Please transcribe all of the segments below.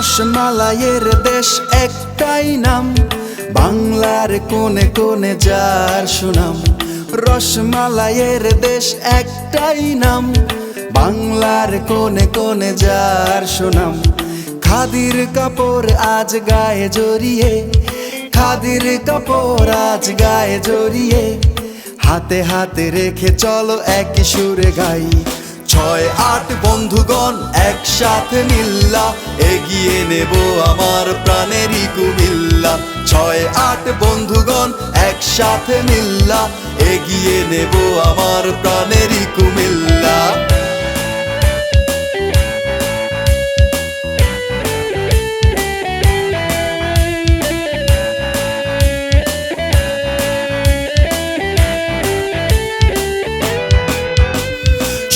রসমালাইয়ের দেশ একটাই নাম, বাংলার কোনে কোনে যার সুনাম। রসমালাইয়ের দেশ একটাই নাম, বাংলার কোনে কোনে যার সুনাম। খাদির কাপড় আজ গায়ে জড়িয়ে, খাদির কাপড় আজ গায়ে জড়িয়ে, হাতে হাতে রেখে চলো একই সুরে গাই। ৬-৮ বন্ধুগণ একসাথে মিল্লা, এগিয়ে নেব আমার প্রাণেরই কুমিল্লা। ৬-৮ বন্ধুগণ একসাথে মিল্লা, এগিয়ে নেব আমার প্রাণেরই কুমিল্লা।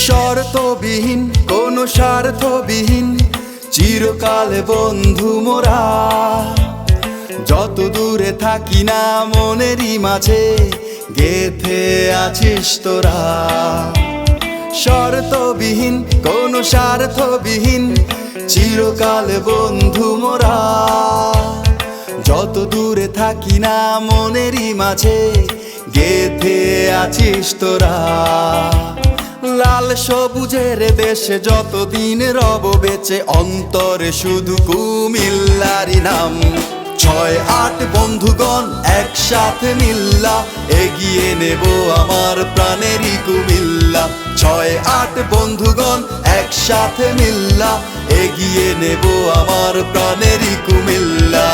শর্তবিহীন কোনো স্বার্থবিহীন, চিরকাল বন্ধু মোরা। যত দূরে থাকি না মনেরই মাঝে, গেথে আছিস তোরা। শর্তবিহীন কোনো স্বার্থবিহীন, চিরকাল বন্ধু মোরা। যত দূরে থাকি না মনেরই মাঝে, গেথে আছিস তোরা। লাল সবুজের দেশে যতদিন রব বেঁচে, অন্তরে শুধু কুমিল্লারই নাম। ৬-৮ বন্ধুগণ একসাথে মিল্লা, এগিয়ে নেব আমার প্রাণেরই কুমিল্লা। ৬-৮ বন্ধুগণ একসাথে মিল্লা, এগিয়ে নেব আমার প্রাণেরই কুমিল্লা।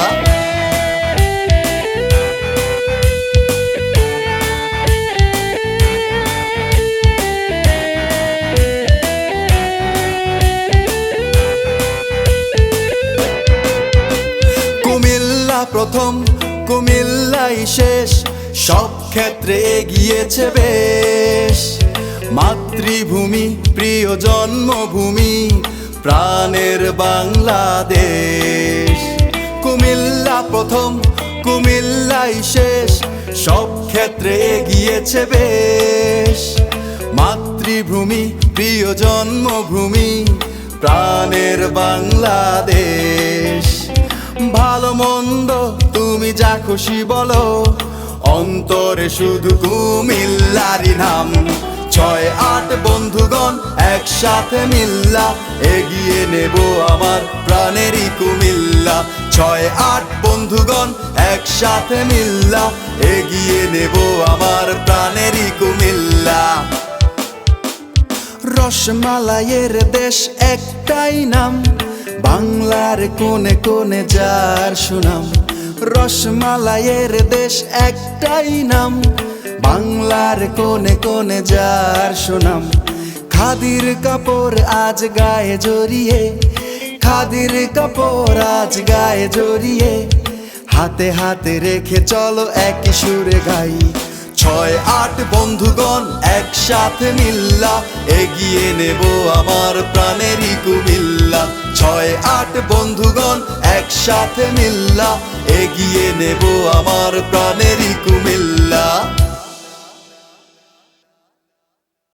প্রথম কুমিল্লাই শেষ, সব ক্ষেত্রে এগিয়েছে বেশ। মাতৃভূমি প্রিয় জন্মভূমি, প্রাণের বাংলাদেশ। কুমিল্লা প্রথম কুমিল্লাই শেষ, সব ক্ষেত্রে এগিয়েছে বেশ। মাতৃভূমি প্রিয় জন্মভূমি, প্রাণের বাংলাদেশ। ভালো মন্দ তুমি যা খুশি বলো, অন্তরে শুধু কুমিল্লারই নাম। ৬-৮ বন্ধুগণ একসাথে মিল্লা, এগিয়ে নেব আমার প্রাণেরই কুমিল্লা। ৬-৮ বন্ধুগণ একসাথে মিল্লা, এগিয়ে নেব আমার প্রাণেরই কুমিল্লা। রসমালাইয়ের দেশ একটাই নাম, বাংলার কোনে কোনে যার সুনাম। রসমালাইয়ের দেশ একটাই নাম, বাংলার কোনে কোনে যার সুনাম। খাদির কাপড় আজ গায়ে জড়িয়ে, খাদির কাপড় আজ গায়ে জড়িয়ে, হাতে হাতে রেখে চলো একই সুরে গাই। ৬-৮ বন্ধুগণ একসাথে মিল্লা, এগিয়ে নেব আমার প্রাণেরই কুমিল্লা। ৬-৮ বন্ধুগণ একসাথে মিল্লা, এগিয়ে নেব আমার প্রাণেরই কুমিল্লা।